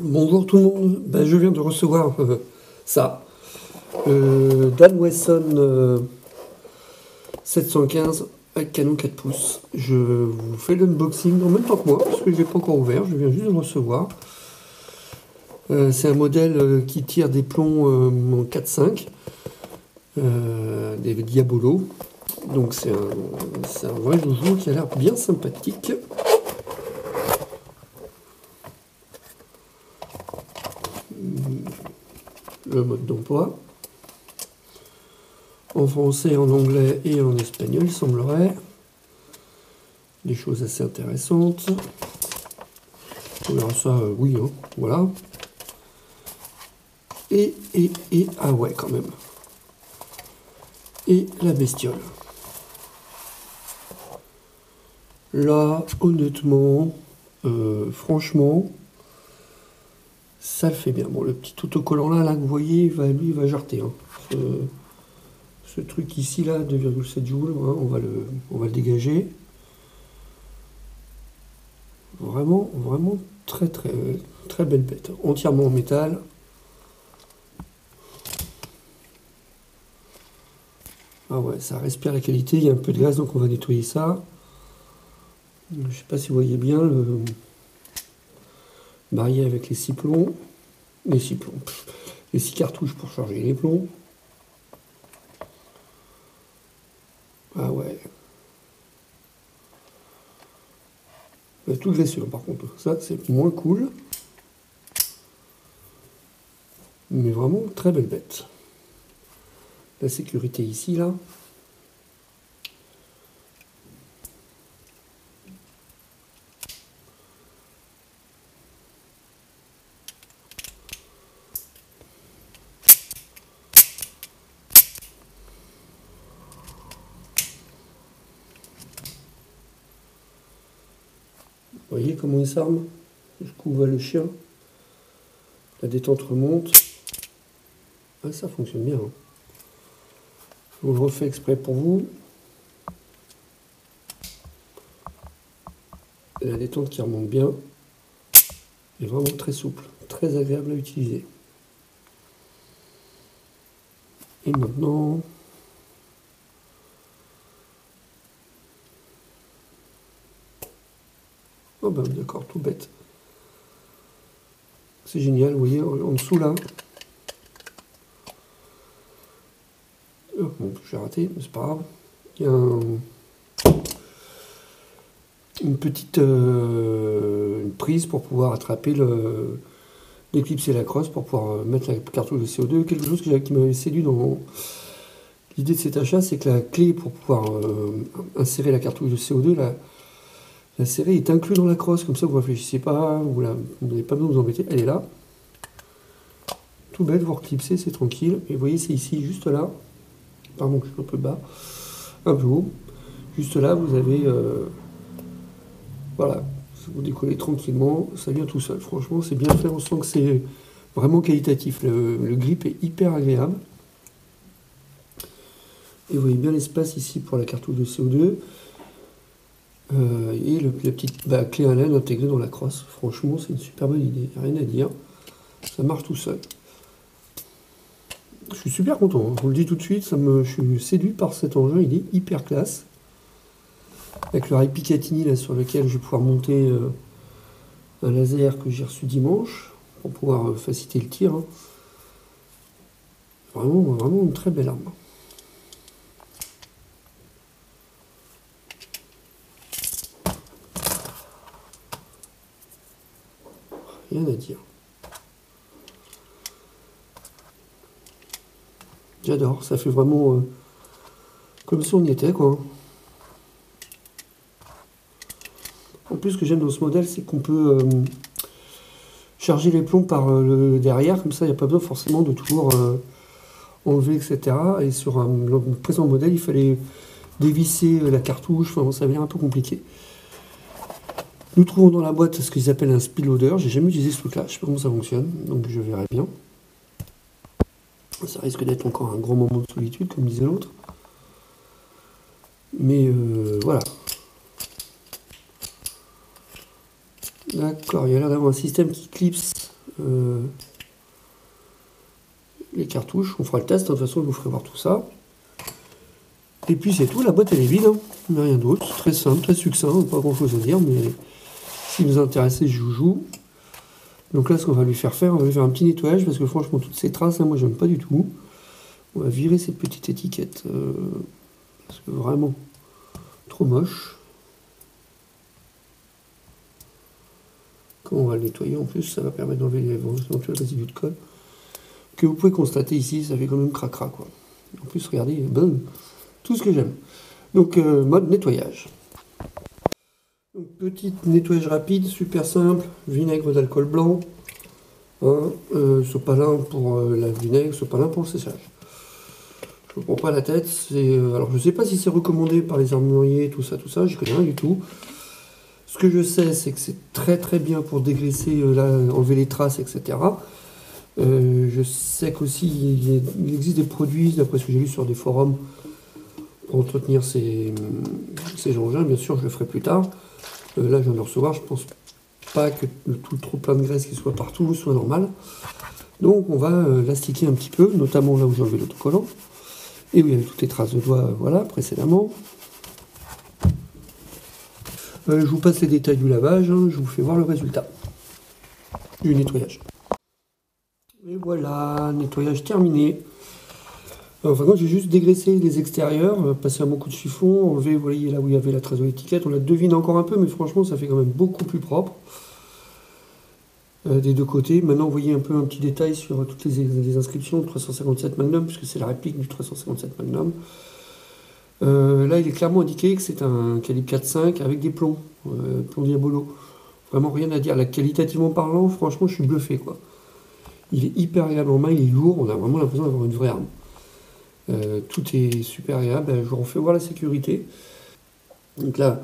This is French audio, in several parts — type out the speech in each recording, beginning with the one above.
Bonjour tout le monde, ben, je viens de recevoir ça, Dan Wesson 715 avec canon 4 pouces. Je vous fais l'unboxing en même temps que moi, parce que je l'ai pas encore ouvert, je viens juste de le recevoir. C'est un modèle qui tire des plombs en 4-5, des Diabolo. Donc c'est un vrai joujou qui a l'air bien sympathique. Le mode d'emploi en français, en anglais et en espagnol, il semblerait. Des choses assez intéressantes. On verra ça, oui, hein, voilà. Et, ah ouais, quand même. Et la bestiole. Là, honnêtement, franchement, ça le fait bien. Bon, le petit autocollant là que vous voyez, lui, il va jarter. Hein. Ce truc ici, là, 2,7 joules, hein, on va le dégager. Vraiment, vraiment très belle bête. Entièrement en métal. Ah ouais, ça respire la qualité. Il y a un peu de gaz, donc on va nettoyer ça. Je ne sais pas si vous voyez bien le marié avec les 6 plombs. Les 6 plombs. Les 6 cartouches pour charger les plombs. Ah ouais. Tout graisseux par contre. Ça c'est moins cool. Mais vraiment très belle bête. La sécurité ici là. Vous voyez comment il s'arme? Jusqu'où va le chien? La détente remonte. Ah, ça fonctionne bien. Hein. Je vous le refais exprès pour vous. Et la détente qui remonte bien. Est vraiment très souple. Très agréable à utiliser. Et maintenant... Oh ben d'accord, tout bête. C'est génial, vous voyez, en dessous là. Oh, bon, j'ai raté, mais c'est pas grave. Il y a une petite une prise pour pouvoir attraper l'éclipse et la crosse pour pouvoir mettre la cartouche de CO2. Quelque chose qui m'avait séduit dans l'idée de cet achat, c'est que la clé pour pouvoir insérer la cartouche de CO2, la série est inclue dans la crosse, comme ça vous ne réfléchissez pas, vous n'avez pas besoin de vous embêter, elle est là. Tout bête, vous reclipsez, c'est tranquille. Et vous voyez, c'est ici, juste là. Pardon, je suis un peu bas, un peu haut. Juste là, vous avez... voilà, vous décollez tranquillement, ça vient tout seul. Franchement, c'est bien fait, on sent que c'est vraiment qualitatif. Le grip est hyper agréable. Et vous voyez bien l'espace ici pour la cartouche de CO2. Et la petite clé à laine intégrée dans la crosse. Franchement, c'est une super bonne idée, rien à dire. Ça marche tout seul. Je suis super content, hein. Je vous le dis tout de suite, je suis séduit par cet engin, il est hyper classe. Avec le rail Picatinny là, sur lequel je vais pouvoir monter un laser que j'ai reçu dimanche, pour pouvoir faciliter le tir. Hein. Vraiment, vraiment une très belle arme. Rien à dire. J'adore, ça fait vraiment comme si on y était, quoi. En plus, ce que j'aime dans ce modèle, c'est qu'on peut charger les plombs par le derrière, comme ça, il n'y a pas besoin forcément de toujours enlever, etc. Et sur le présent modèle, il fallait dévisser la cartouche, enfin, ça devient un peu compliqué. Nous trouvons dans la boîte ce qu'ils appellent un speed loader. J'ai jamais utilisé ce truc-là, je ne sais pas comment ça fonctionne, donc je verrai bien. Ça risque d'être encore un grand moment de solitude, comme disait l'autre. Mais voilà. D'accord, il y a l'air d'avoir un système qui clipse les cartouches. On fera le test, de toute façon je vous ferai voir tout ça. Et puis c'est tout, la boîte elle est vide, hein. Il n'y a rien d'autre, très simple, très succinct, pas grand chose à dire, mais si vous intéressez ce joujou. Donc là ce qu'on va lui faire, on va lui faire un petit nettoyage, parce que franchement toutes ces traces, là, moi j'aime pas du tout. On va virer cette petite étiquette, parce que vraiment trop moche. Quand on va le nettoyer en plus, ça va permettre d'enlever les éventuels résidus de colle. Que vous pouvez constater ici, ça fait quand même cracra quoi. En plus regardez, bon, tout ce que j'aime. Donc mode nettoyage. Donc, petit nettoyage rapide, super simple, vinaigre d'alcool blanc, hein, sopalin pour la vinaigre, sopalin pour le séchage. Je ne me prends pas la tête, alors je ne sais pas si c'est recommandé par les armuriers, tout ça, je connais rien du tout. Ce que je sais, c'est que c'est très très bien pour dégraisser, enlever les traces, etc. Je sais qu'aussi il existe des produits, d'après ce que j'ai lu sur des forums, pour entretenir ces engins. Bien sûr, je le ferai plus tard. Là, je viens de le recevoir. Je pense pas que tout trop plein de graisse qui soit partout soit normal. Donc, on va l'astiquer un petit peu, notamment là où j'ai enlevé l'autocollant. Et où il y avait toutes les traces de doigts, voilà, précédemment. Je vous passe les détails du lavage, hein, je vous fais voir le résultat du nettoyage. Et voilà, nettoyage terminé. Enfin, quand j'ai juste dégraissé les extérieurs, passé un bon coup de chiffon, enlevé, vous voyez là où il y avait la trace de l'étiquette, on la devine encore un peu, mais franchement, ça fait quand même beaucoup plus propre. Des deux côtés. Maintenant, vous voyez un peu un petit détail sur toutes les inscriptions de 357 Magnum, puisque c'est la réplique du 357 Magnum. Là, il est clairement indiqué que c'est un calibre 4.5 avec des plombs, plombs Diabolo. Vraiment rien à dire. Là, qualitativement parlant, franchement, je suis bluffé, quoi. Il est hyper agréable en main, il est lourd, on a vraiment l'impression d'avoir une vraie arme. Tout est super agréable. Je vous refais voir la sécurité. Donc là,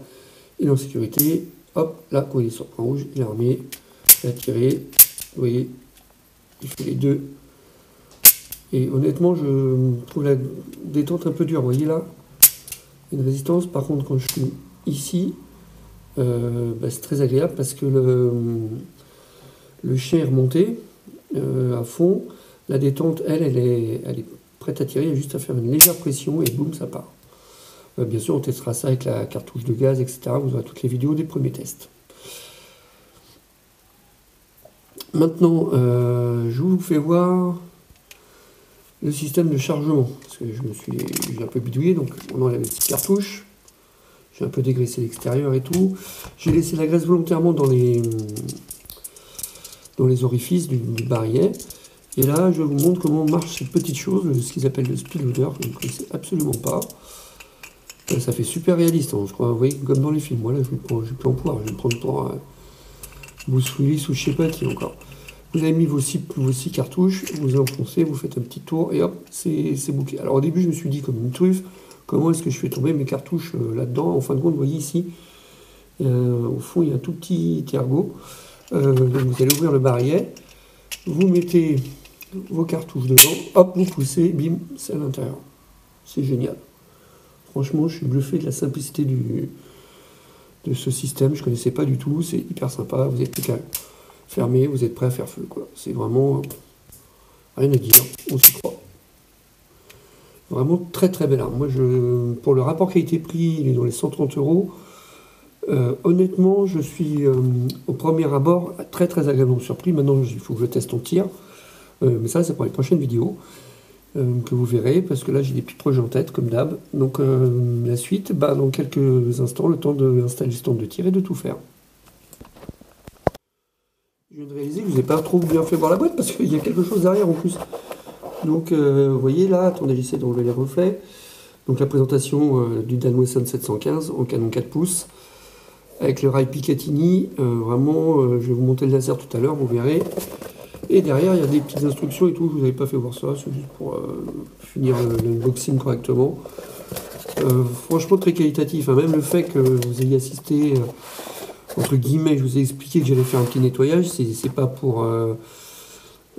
il est en sécurité. Hop, là, quand il est sur le point rouge, il est armé. Il a tiré. Vous voyez, il fait les deux. Et honnêtement, je trouve la détente un peu dure. Vous voyez là, une résistance. Par contre, quand je suis ici, c'est très agréable parce que le chien est remonté à fond. La détente, elle est prête à tirer. Il y a juste à faire une légère pression et boum, ça part. Bien sûr, on testera ça avec la cartouche de gaz, etc. Vous aurez toutes les vidéos des premiers tests. Maintenant, je vous fais voir le système de chargement. Parce que j'ai un peu bidouillé, donc on enlève les petites cartouches. J'ai un peu dégraissé l'extérieur et tout. J'ai laissé la graisse volontairement dans les orifices du barillet. Et là, je vous montre comment marche cette petite chose, ce qu'ils appellent le speed loader, que je ne connaissais absolument pas. Ça fait super réaliste, hein, je crois, vous voyez, comme dans les films. Voilà, je vais plus en pouvoir, je vais me prendre pour Bruce Willis ou je sais pas qui encore. Vous avez mis vos six cartouches, vous enfoncez, vous faites un petit tour et hop, c'est bouclé. Alors au début, je me suis dit comme une truffe, comment est-ce que je fais tomber mes cartouches là-dedans? En fin de compte, vous voyez ici, au fond, il y a un tout petit ergot. Donc vous allez ouvrir le barillet, vous mettez vos cartouches dedans, hop, vous poussez, bim, c'est à l'intérieur. C'est génial. Franchement, je suis bluffé de la simplicité de ce système. Je ne connaissais pas du tout. C'est hyper sympa. Vous n'êtes plus qu'à fermer. Vous êtes prêt à faire feu, quoi. C'est vraiment rien à dire. On s'y croit. Vraiment très très belle arme. Moi, pour le rapport qualité-prix, il est dans les 130 €. Honnêtement, je suis au premier abord très très agréablement surpris. Maintenant, il faut que je le teste en tir. Mais ça, c'est pour les prochaines vidéos. Que vous verrez, parce que là j'ai des petits projets en tête comme d'hab. Donc la suite, dans quelques instants, le temps d'installer le stand de tir et de tout faire. Je viens de réaliser que je vous ai pas trop bien fait voir la boîte parce qu'il y a quelque chose derrière en plus. Donc vous voyez là, attendez, j'essaie d'enlever les reflets. Donc la présentation du Dan Wesson 715 en canon 4 pouces avec le rail Picatinny. Vraiment, je vais vous monter le laser tout à l'heure, vous verrez. Et derrière, il y a des petites instructions et tout. Je vous avais pas fait voir ça, c'est juste pour finir l'unboxing correctement. Franchement, très qualitatif. Hein. Même le fait que vous ayez assisté, entre guillemets, je vous ai expliqué que j'allais faire un petit nettoyage, c'est pas pour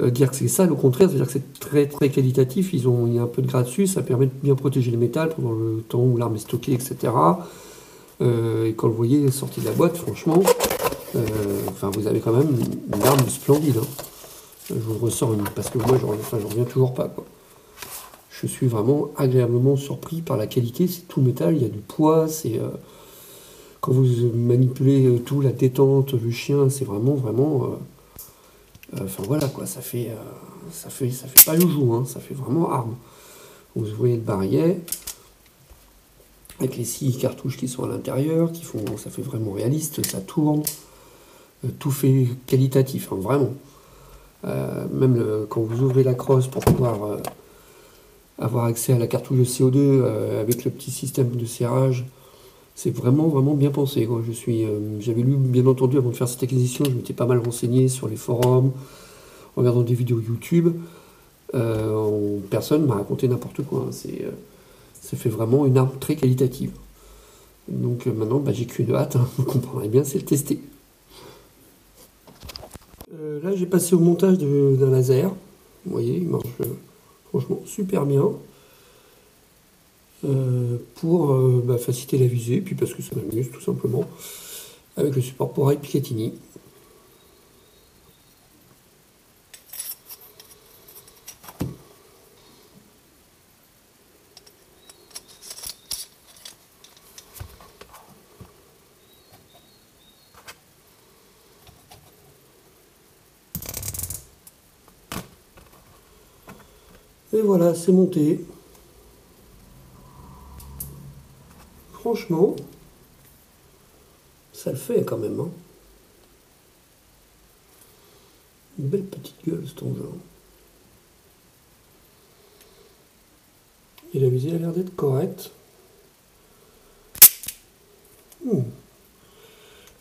dire que c'est sale. Au contraire, c'est-à-dire que c'est très très qualitatif. Il y a un peu de gras dessus, ça permet de bien protéger les métals pendant le temps où l'arme est stockée, etc. Et quand vous voyez sorti de la boîte, franchement, vous avez quand même une arme splendide. Hein. Je vous le ressors parce que moi, j'en reviens toujours pas, quoi. Je suis vraiment agréablement surpris par la qualité. C'est tout métal, il y a du poids, c'est quand vous manipulez tout, la détente, le chien, c'est vraiment, vraiment. Enfin voilà quoi, ça fait pas joujou, hein, ça fait vraiment arme. Vous voyez le barillet avec les 6 cartouches qui sont à l'intérieur, ça fait vraiment réaliste, ça tourne, tout fait qualitatif, hein, vraiment. Même quand vous ouvrez la crosse pour pouvoir avoir accès à la cartouche de CO2 avec le petit système de serrage, c'est vraiment, vraiment bien pensé, quoi. J'avais lu, bien entendu, avant de faire cette acquisition, je m'étais pas mal renseigné sur les forums, en regardant des vidéos YouTube. Personne m'a raconté n'importe quoi, hein. Ça fait vraiment une arme très qualitative. Donc maintenant, bah, j'ai qu'une hâte, hein, vous comprendrez bien, c'est le tester. Là, j'ai passé au montage d'un laser. Vous voyez, il marche franchement super bien. Pour bah, faciliter la visée, puis parce que ça m'amuse tout simplement, avec le support pour Picatinny. Et voilà, c'est monté. Franchement, ça le fait quand même, hein. Une belle petite gueule, cet engin. Et la visée a l'air d'être correcte.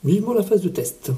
Vivement la phase de test.